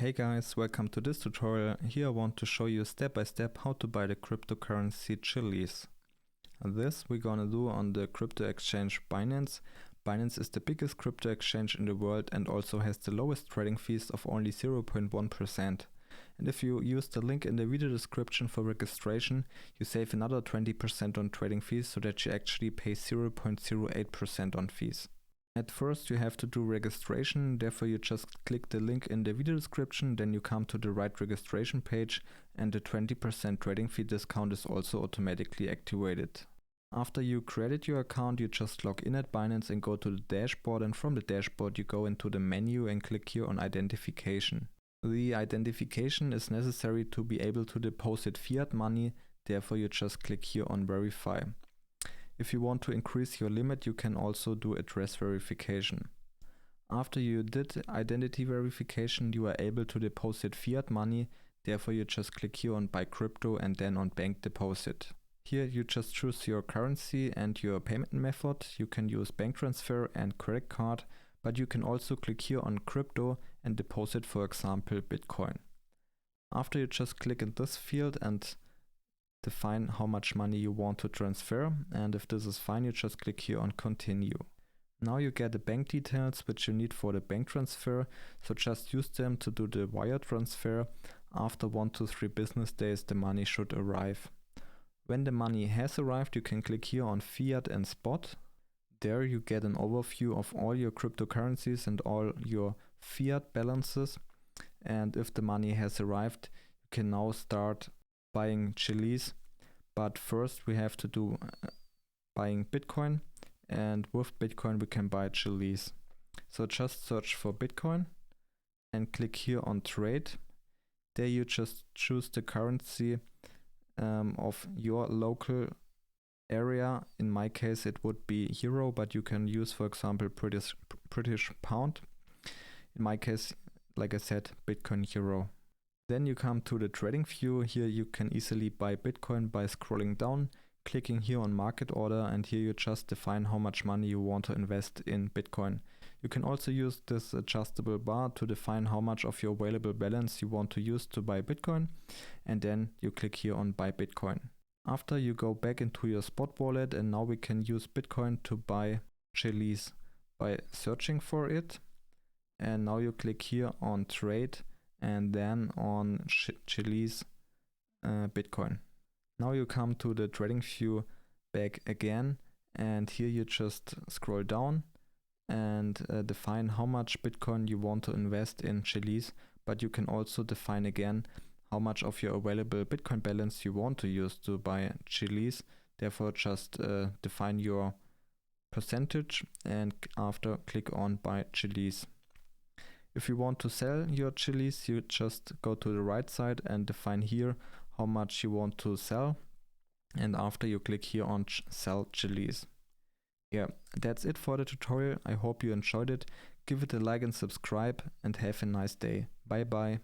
Hey guys, welcome to this tutorial. Here I want to show you step by step how to buy the cryptocurrency Chiliz. This we're gonna do on the crypto exchange Binance. Binance is the biggest crypto exchange in the world and also has the lowest trading fees of only 0.1%. And if you use the link in the video description for registration, you save another 20% on trading fees so that you actually pay 0.08% on fees. At first you have to do registration, therefore you just click the link in the video description, then you come to the right registration page and the 20% trading fee discount is also automatically activated. After you created your account, you just log in at Binance and go to the dashboard, and from the dashboard you go into the menu and click here on identification. The identification is necessary to be able to deposit fiat money, therefore you just click here on verify. If you want to increase your limit, you can also do address verification. After you did identity verification, you are able to deposit fiat money, therefore you just click here on buy crypto and then on bank deposit. Here you just choose your currency and your payment method. You can use bank transfer and credit card, but you can also click here on crypto and deposit, for example, Bitcoin. After you just click in this field and define how much money you want to transfer, and if this is fine, you just click here on continue. Now you get the bank details which you need for the bank transfer, so just use them to do the wire transfer. After 1 to 3 business days the money should arrive. When the money has arrived, you can click here on fiat and spot. There you get an overview of all your cryptocurrencies and all your fiat balances, and if the money has arrived you can now start buying Chiliz, but first we have to do buying Bitcoin, and with Bitcoin we can buy Chiliz. So just search for Bitcoin and click here on trade. There you just choose the currency of your local area. In my case it would be euro, but you can use, for example, British pound. In my case, like I said, Bitcoin euro. Then you come to the trading view. Here you can easily buy Bitcoin by scrolling down, clicking here on market order, and here you just define how much money you want to invest in Bitcoin. You can also use this adjustable bar to define how much of your available balance you want to use to buy Bitcoin, and then you click here on buy Bitcoin. After you go back into your spot wallet, and now we can use Bitcoin to buy Chiliz by searching for it, and now you click here on trade and then on Chiliz Bitcoin. Now you come to the trading view back again, and here you just scroll down and define how much Bitcoin you want to invest in Chiliz, but you can also define again how much of your available Bitcoin balance you want to use to buy Chiliz. Therefore just define your percentage and after click on buy Chiliz. If you want to sell your Chiliz, you just go to the right side and define here how much you want to sell, and after you click here on sell Chiliz. Yeah, that's it for the tutorial. I hope you enjoyed it. Give it a like and subscribe, and have a nice day. Bye bye.